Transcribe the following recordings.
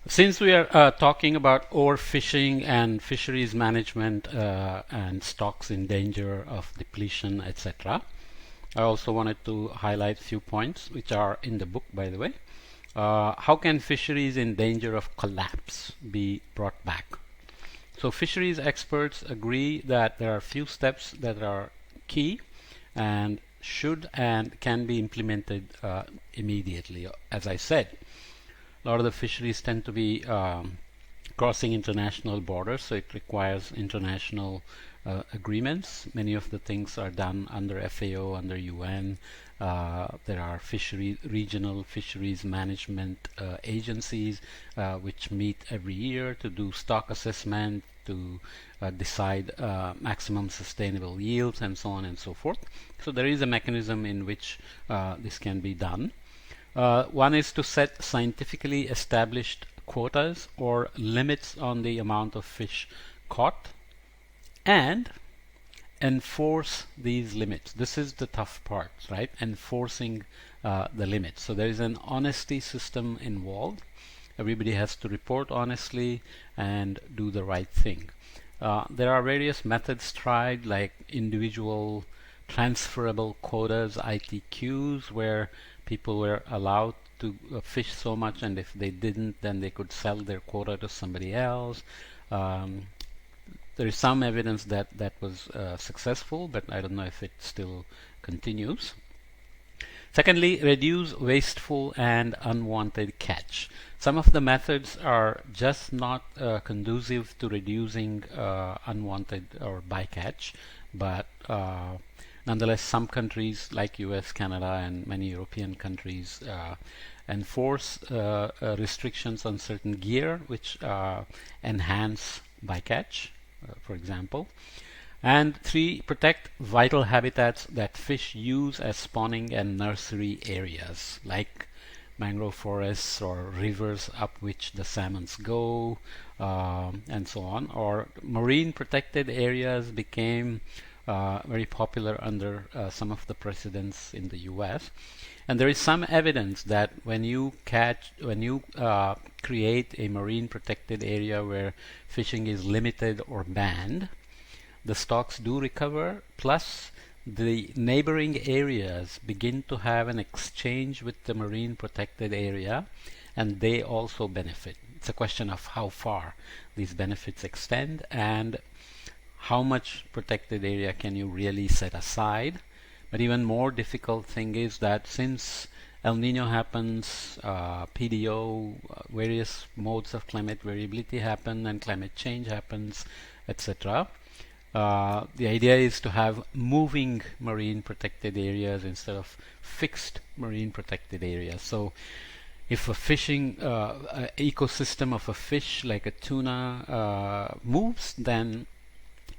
Since we are talking about overfishing and fisheries management and stocks in danger of depletion, etc., I also wanted to highlight a few points which are in the book, by the way. How can fisheries in danger of collapse be brought back? So fisheries experts agree that there are few steps that are key and should and can be implemented immediately. As I said, a lot of the fisheries tend to be crossing international borders, so it requires international agreements. Many of the things are done under FAO, under UN. There are regional fisheries management agencies which meet every year to do stock assessment, to decide maximum sustainable yields, and so on and so forth. So there is a mechanism in which this can be done. One is to set scientifically established quotas or limits on the amount of fish caught and enforce these limits. This is the tough part, right? Enforcing the limits. So there is an honesty system involved. Everybody has to report honestly and do the right thing. There are various methods tried, like individual transferable quotas, ITQs, where people were allowed to fish so much, and if they didn't, then they could sell their quota to somebody else. There is some evidence that that was successful, but I don't know if it still continues. Secondly, reduce wasteful and unwanted catch. Some of the methods are just not conducive to reducing unwanted or bycatch, but nonetheless, some countries like US, Canada, and many European countries enforce restrictions on certain gear which enhance bycatch, for example. And 3, protect vital habitats that fish use as spawning and nursery areas, like mangrove forests or rivers up which the salmons go, and so on. Or marine protected areas became very popular under some of the presidents in the US. And there is some evidence that when you create a marine protected area where fishing is limited or banned, the stocks do recover, plus the neighboring areas begin to have an exchange with the marine protected area, and they also benefit. It's a question of how far these benefits extend and how much protected area can you really set aside. But even more difficult thing is that since El Nino happens, PDO, various modes of climate variability happen, and climate change happens, etc. The idea is to have moving marine protected areas instead of fixed marine protected areas. So if a fishing ecosystem of a fish like a tuna moves, then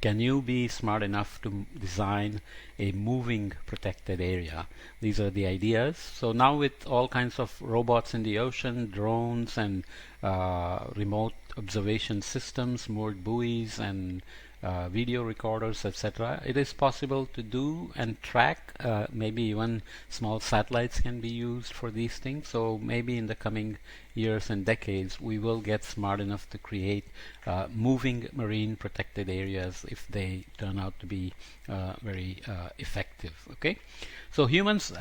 can you be smart enough to design a moving protected area? These are the ideas. So now with all kinds of robots in the ocean, drones and remote observation systems, moored buoys and video recorders, etc., it is possible to do and track. Maybe even small satellites can be used for these things. So maybe in the coming years and decades we will get smart enough to create moving marine protected areas if they turn out to be very effective. Okay, so humans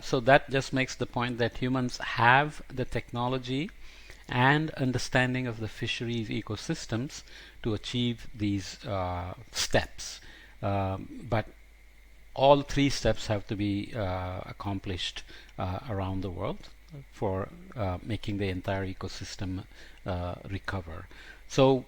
so that just makes the point that humans have the technology and understanding of the fisheries ecosystems to achieve these steps. But all 3 steps have to be accomplished around the world for making the entire ecosystem recover. So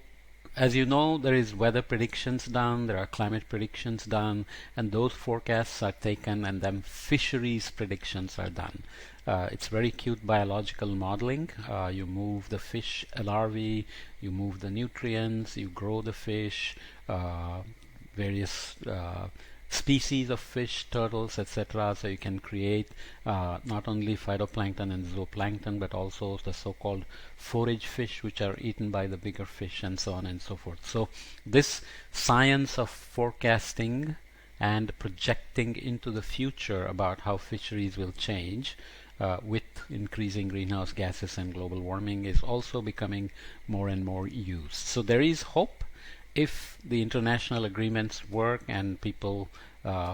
as you know, there is weather predictions done, there are climate predictions done, and those forecasts are taken and then fisheries predictions are done. It's very cute biological modeling. You move the fish larvae, you move the nutrients, you grow the fish, various species of fish, turtles, etc. So you can create not only phytoplankton and zooplankton, but also the so-called forage fish, which are eaten by the bigger fish, and so on and so forth. So this science of forecasting and projecting into the future about how fisheries will change with increasing greenhouse gases and global warming is also becoming more and more used. So there is hope if the international agreements work and people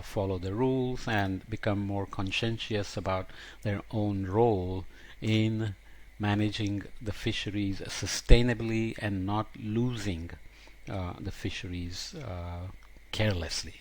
follow the rules and become more conscientious about their own role in managing the fisheries sustainably and not losing the fisheries carelessly.